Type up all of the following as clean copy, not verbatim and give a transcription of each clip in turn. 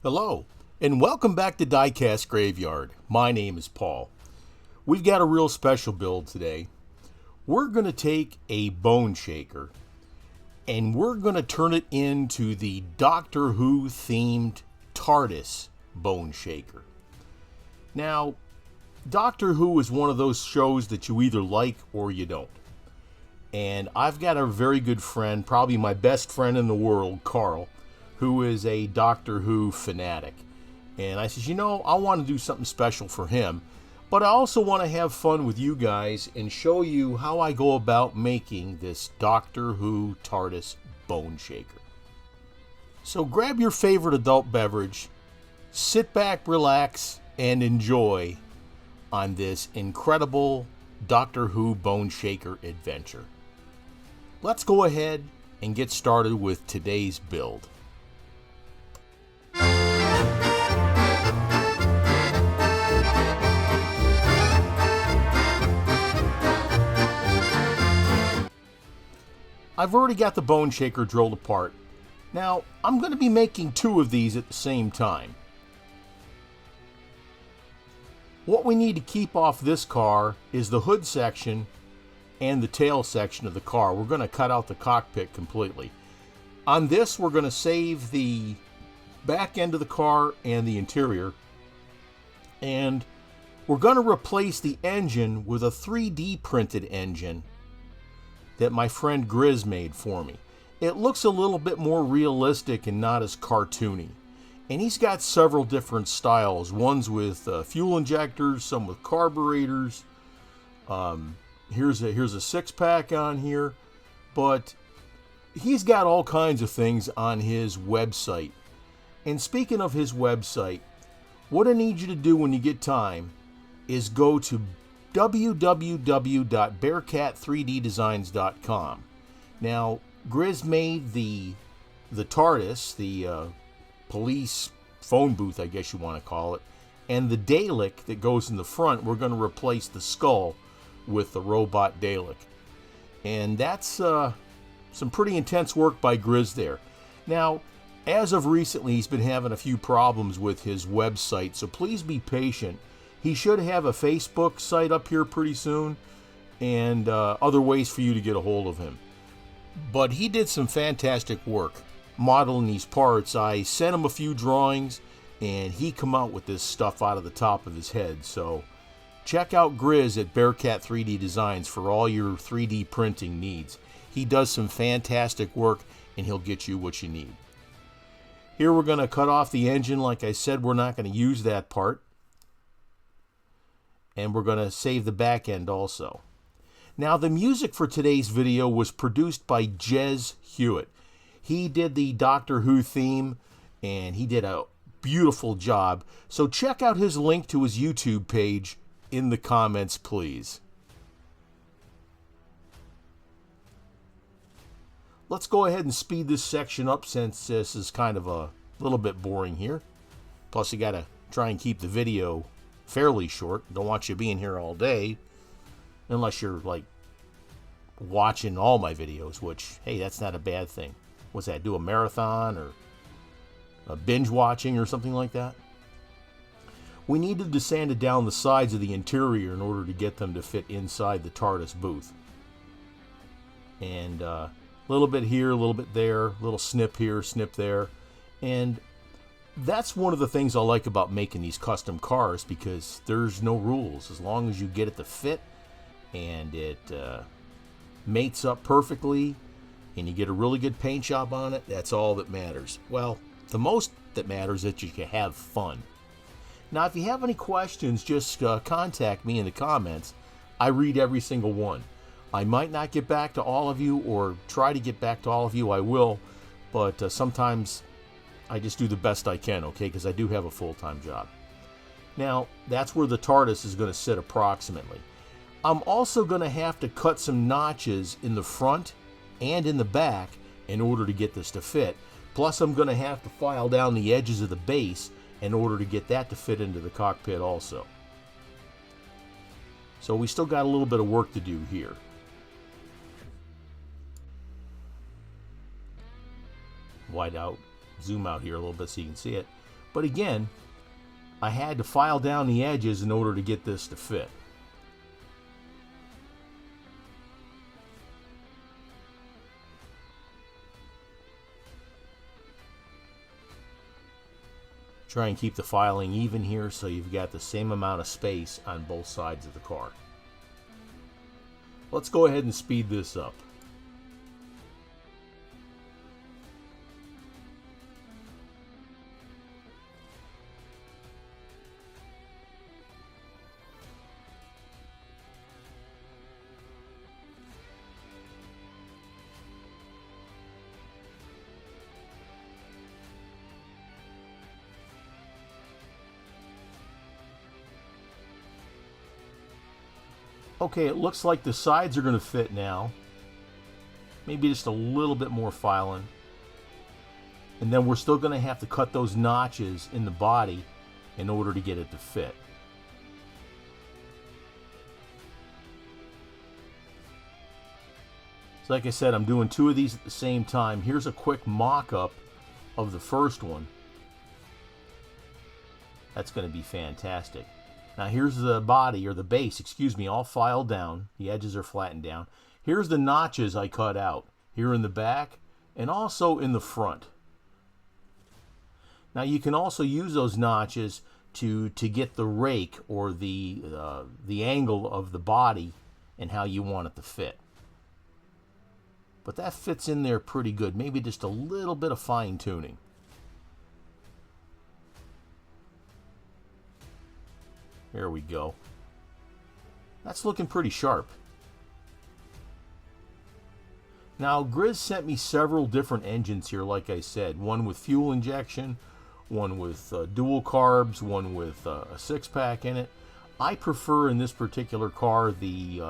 Hello, and welcome back to Diecast Graveyard. My name is Paul. We've got a real special build today. We're going to take a bone shaker, and we're going to turn it into the Doctor Who themed Tardis Boneshaker. Now, Doctor Who is one of those shows that you either like or you don't. And I've got a very good friend, probably my best friend in the world, Carl, who is a Doctor Who fanatic. And I says, you know, I want to do something special for him, but I also want to have fun with you guys and show you how I go about making this Doctor Who Tardis Boneshaker. So grab your favorite adult beverage, sit back, relax, and enjoy on this incredible Doctor Who Boneshaker adventure. Let's go ahead and get started with today's build. I've already got the bone shaker drilled apart. Now, I'm going to be making two of these at the same time. What we need to keep off this car is the hood section and the tail section of the car. We're going to cut out the cockpit completely. On this, we're going to save the back end of the car and the interior. And we're going to replace the engine with a 3D printed engine that my friend Grizz made for me. It looks a little bit more realistic and not as cartoony. And he's got several different styles. One's with fuel injectors, some with carburetors. Here's a six-pack on here. But he's got all kinds of things on his website. And speaking of his website, what I need you to do when you get time is go to www.bearcat3ddesigns.com. Now, Grizz made the TARDIS, the police phone booth, I guess you want to call it, and the Dalek that goes in the front. We're going to replace the skull with the robot Dalek. And that's some pretty intense work by Grizz there. Now, as of recently, he's been having a few problems with his website, so please be patient. He should have a Facebook site up here pretty soon, and other ways for you to get a hold of him. But he did some fantastic work modeling these parts. I sent him a few drawings, and he come out with this stuff out of the top of his head. So check out Grizz at Bearcat 3D Designs for all your 3D printing needs. He does some fantastic work, and he'll get you what you need. Here we're going to cut off the engine. Like I said, we're not going to use that part. And we're going to save the back end also. Now, the music for today's video was produced by Jez Hewitt. He did the Doctor Who theme, and he did a beautiful job. So check out his link to his YouTube page in the comments, please. Let's go ahead and speed this section up since this is kind of a little bit boring here. Plus, you got to try and keep the video fairly short. Don't want you being here all day unless you're like watching all my videos, which, hey, that's not a bad thing. What's that, do a marathon or a binge watching or something like that? We needed to sand it down the sides of the interior in order to get them to fit inside the TARDIS booth. And a little bit here, a little bit there, a little snip here, snip there. And that's one of the things I like about making these custom cars, because there's no rules. As long as you get it to fit and it mates up perfectly and you get a really good paint job on it, that's all that matters. Well, the most that matters is that you can have fun. Now, if you have any questions, just contact me in the comments. I read every single one. I might not get back to all of you, or try to get back to all of you. I will, but sometimes I just do the best I can, okay, because I do have a full-time job. Now, that's where the TARDIS is going to sit approximately. I'm also going to have to cut some notches in the front and in the back in order to get this to fit. Plus, I'm going to have to file down the edges of the base in order to get that to fit into the cockpit also. So we still got a little bit of work to do here. Wide out, zoom out here a little bit so you can see it. But again, I had to file down the edges in order to get this to fit. Try and keep the filing even here so you've got the same amount of space on both sides of the car. Let's go ahead and speed this up. Okay, it looks like the sides are going to fit now. Maybe just a little bit more filing. And then we're still going to have to cut those notches in the body in order to get it to fit. So like I said, I'm doing two of these at the same time. Here's a quick mock-up of the first one. That's going to be fantastic. Now here's the body, or the base, excuse me, all filed down. The edges are flattened down. Here's the notches I cut out, here in the back and also in the front. Now you can also use those notches to get the rake, or the angle of the body and how you want it to fit. But that fits in there pretty good, maybe just a little bit of fine tuning. There we go. That's looking pretty sharp. Now, Grizz sent me several different engines here, like I said. One with fuel injection, one with dual carbs, one with a 6-pack in it. I prefer in this particular car the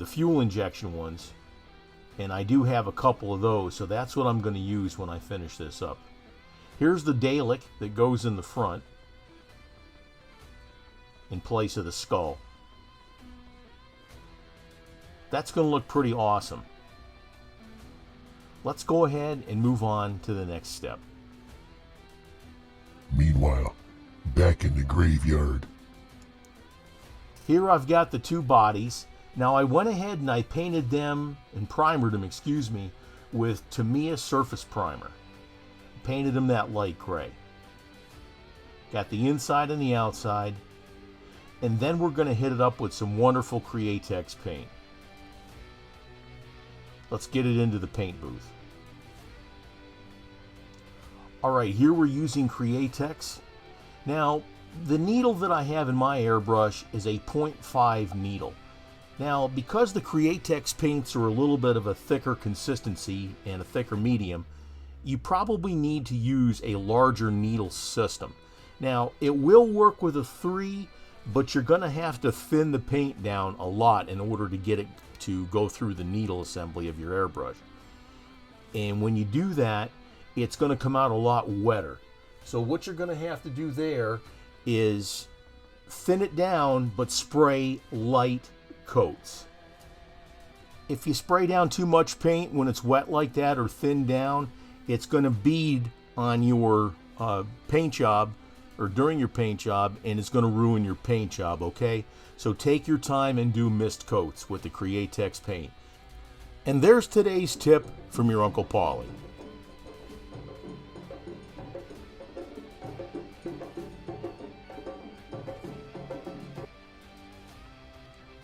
fuel injection ones, and I do have a couple of those, so that's what I'm going to use when I finish this up. Here's the Dalek that goes in the front, in place of the skull. That's going to look pretty awesome. Let's go ahead and move on to the next step. Meanwhile, back in the graveyard. Here I've got the two bodies. Now I went ahead and I painted them, and primered them, excuse me, with Tamiya Surface Primer. Painted them that light gray. Got the inside and the outside. And then we're going to hit it up with some wonderful Createx paint. Let's get it into the paint booth. Alright, here we're using Createx. Now, the needle that I have in my airbrush is a 0.5 needle. Now, because the Createx paints are a little bit of a thicker consistency and a thicker medium, you probably need to use a larger needle system. Now, it will work with a 3, but you're going to have to thin the paint down a lot in order to get it to go through the needle assembly of your airbrush. And when you do that, it's going to come out a lot wetter. So what you're going to have to do there is thin it down, but spray light coats. If you spray down too much paint when it's wet like that, or thin down, it's going to bead on your paint job, or during your paint job, and it's going to ruin your paint job, okay? So take your time and do mist coats with the Createx paint. And there's today's tip from your Uncle Paulie.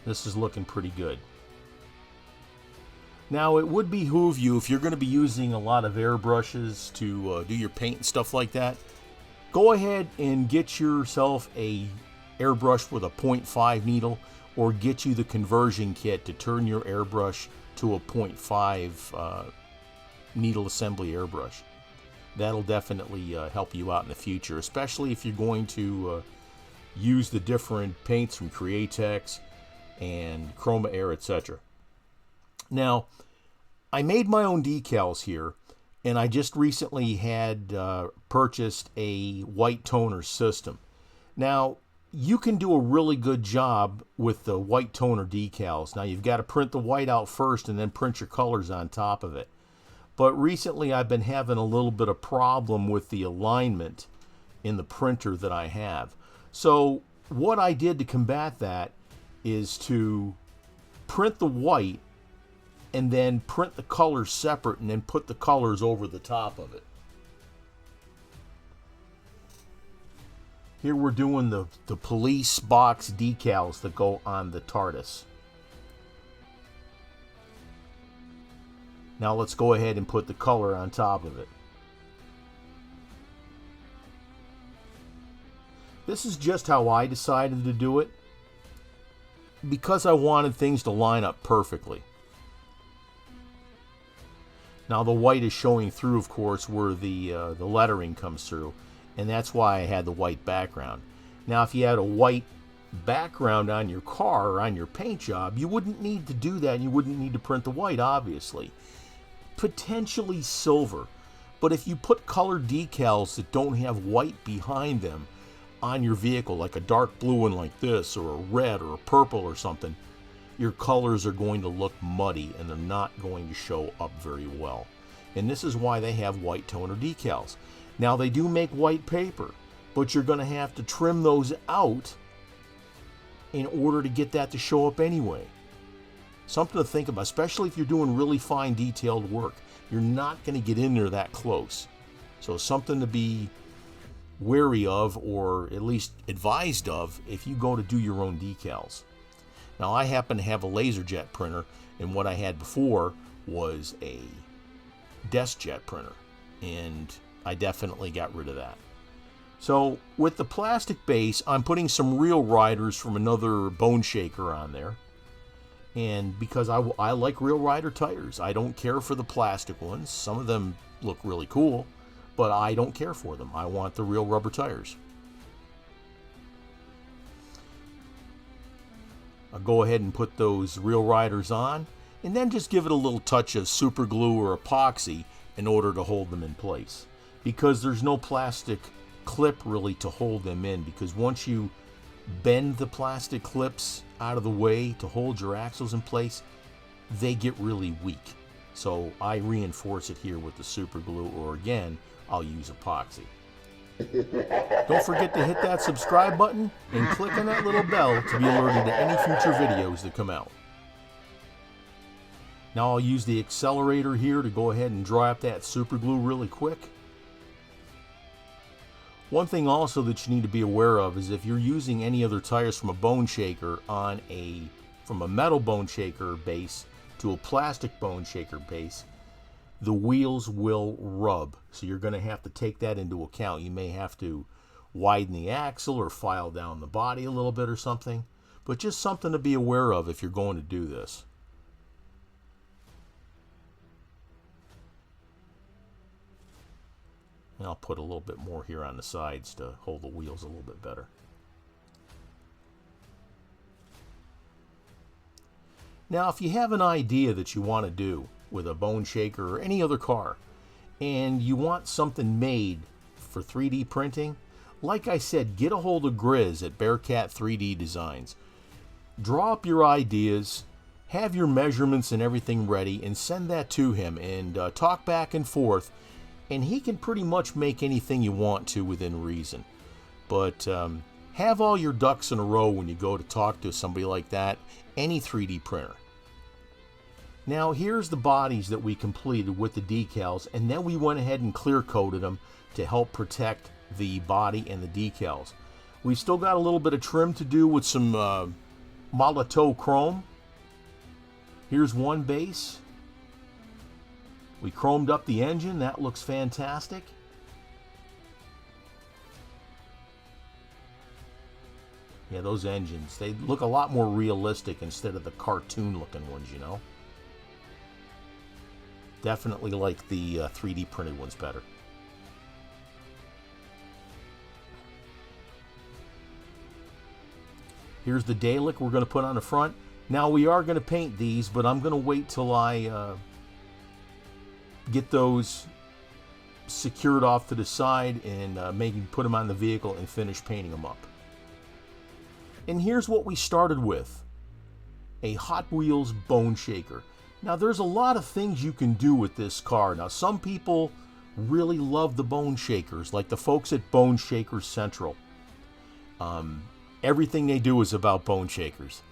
This is looking pretty good. Now, it would behoove you, if you're going to be using a lot of airbrushes to do your paint and stuff like that, go ahead and get yourself a airbrush with a 0.5 needle, or get you the conversion kit to turn your airbrush to a 0.5 needle assembly airbrush. That'll definitely help you out in the future, especially if you're going to use the different paints from Createx and CHROMAR, etc. Now, I made my own decals here, and I just recently had purchased a white toner system. Now, you can do a really good job with the white toner decals. Now, you've got to print the white out first and then print your colors on top of it. But recently I've been having a little bit of problem with the alignment in the printer that I have. So what I did to combat that is to print the white and then print the colors separate and then put the colors over the top of it. Here we're doing the police box decals that go on the Tardis. Now let's go ahead and put the color on top of it. This is just how I decided to do it, because I wanted things to line up perfectly. Now the white is showing through, of course, where the lettering comes through, and that's why I had the white background. Now if you had a white background on your car or on your paint job, you wouldn't need to do that, and you wouldn't need to print the white, obviously. Potentially silver, but if you put colored decals that don't have white behind them on your vehicle, like a dark blue one like this, or a red or a purple or something, your colors are going to look muddy and they're not going to show up very well. And this is why they have white toner decals. Now they do make white paper, but you're going to have to trim those out in order to get that to show up anyway. Something to think about, especially if you're doing really fine detailed work. You're not going to get in there that close. So something to be wary of, or at least advised of, if you go to do your own decals. Now I happen to have a LaserJet printer, and what I had before was a DeskJet printer, and I definitely got rid of that. So with the plastic base, I'm putting some real riders from another Boneshaker on there. And because I like real rider tires, I don't care for the plastic ones. Some of them look really cool, but I don't care for them. I want the real rubber tires. I'll go ahead and put those real riders on, and then just give it a little touch of super glue or epoxy in order to hold them in place. Because there's no plastic clip really to hold them in, because once you bend the plastic clips out of the way to hold your axles in place, they get really weak. So I reinforce it here with the super glue, or again, I'll use epoxy. Don't forget to hit that subscribe button and click on that little bell to be alerted to any future videos that come out. Now I'll use the accelerator here to go ahead and dry up that super glue really quick. One thing also that you need to be aware of is if you're using any other tires from a Boneshaker from a metal Boneshaker base to a plastic Boneshaker base, the wheels will rub. So you're going to have to take that into account. You may have to widen the axle or file down the body a little bit or something, but just something to be aware of if you're going to do this. And I'll put a little bit more here on the sides to hold the wheels a little bit better. Now, if you have an idea that you want to do with a Boneshaker or any other car, and you want something made for 3D printing, like I said, get a hold of Grizz at Bearcat 3D Designs. Draw up your ideas, have your measurements and everything ready, and send that to him, and talk back and forth. And he can pretty much make anything you want to within reason. But have all your ducks in a row when you go to talk to somebody like that, any 3D printer. Now here's the bodies that we completed with the decals, and then we went ahead and clear coated them to help protect the body and the decals. We've still got a little bit of trim to do with some Molotow chrome. Here's one base. We chromed up the engine. That looks fantastic. Yeah, those engines, they look a lot more realistic instead of the cartoon looking ones, you know. Definitely like the 3D printed ones better. Here's the Dalek we're going to put on the front. Now we are going to paint these, but I'm going to wait till I get those secured off to the side and maybe put them on the vehicle and finish painting them up. And here's what we started with. A Hot Wheels Boneshaker. Now, there's a lot of things you can do with this car. Now, some people really love the Bone Shakers, like the folks at Boneshaker Central. Everything they do is about Bone Shakers.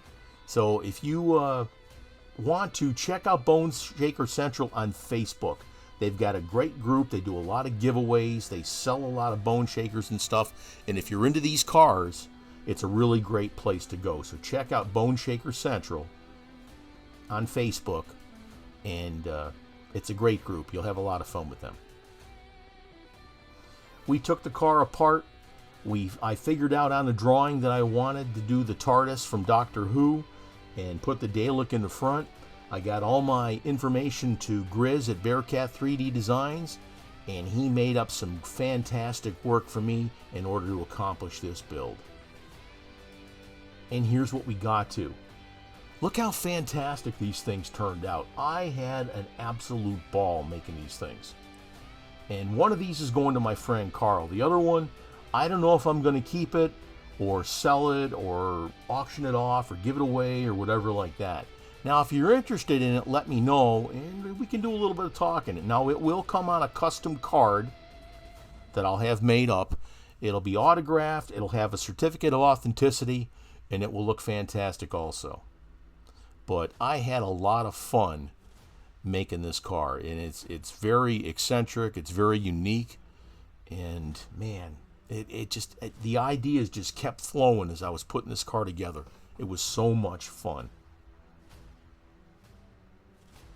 So if you want to, check out Boneshaker Central on Facebook. They've got a great group. They do a lot of giveaways. They sell a lot of Bone Shakers and stuff. And if you're into these cars, it's a really great place to go. So check out Boneshaker Central on Facebook. And it's a great group. You'll have a lot of fun with them. We took the car apart. I figured out on the drawing that I wanted to do the TARDIS from Doctor Who and put the Dalek in the front. I got all my information to Grizz at Bearcat 3D Designs, and he made up some fantastic work for me in order to accomplish this build. And here's what we got to. Look how fantastic these things turned out. I had an absolute ball making these things. And one of these is going to my friend Carl. The other one, I don't know if I'm going to keep it or sell it or auction it off or give it away or whatever like that. Now, if you're interested in it, let me know, and we can do a little bit of talking. Now, it will come on a custom card that I'll have made up. It'll be autographed, it'll have a certificate of authenticity, and it will look fantastic also. But I had a lot of fun making this car, and it's very eccentric, it's very unique, and man, the ideas just kept flowing as I was putting this car together. It was so much fun.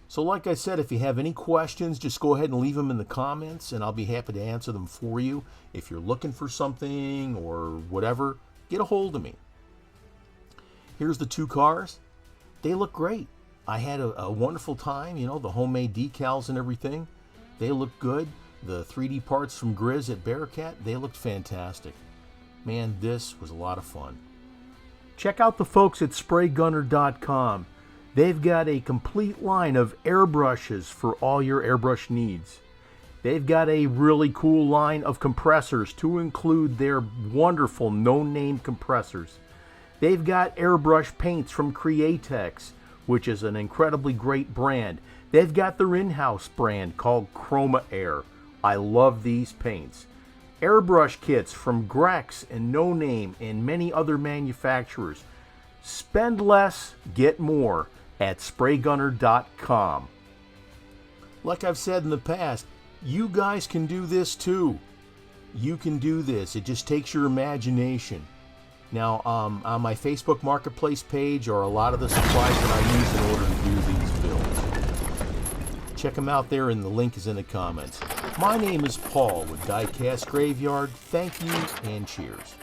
So like I said, if you have any questions, just go ahead and leave them in the comments, and I'll be happy to answer them for you. If you're looking for something or whatever, get a hold of me. Here's the two cars. They look great. I had a wonderful time, you know, the homemade decals and everything. They look good. The 3D parts from Grizz at Bearcat, they looked fantastic. Man, this was a lot of fun. Check out the folks at spraygunner.com. They've got a complete line of airbrushes for all your airbrush needs. They've got a really cool line of compressors to include their wonderful no-name compressors. They've got airbrush paints from Createx, which is an incredibly great brand. They've got their in-house brand called CHROMAR. I love these paints. Airbrush kits from Grex and No Name and many other manufacturers. Spend less, get more at spraygunner.com. Like I've said in the past, you guys can do this too. You can do this. It just takes your imagination. Now, on my Facebook Marketplace page are a lot of the supplies that I use in order to do these builds. Check them out there, and the link is in the comments. My name is Paul with Diecast Graveyard. Thank you, and cheers.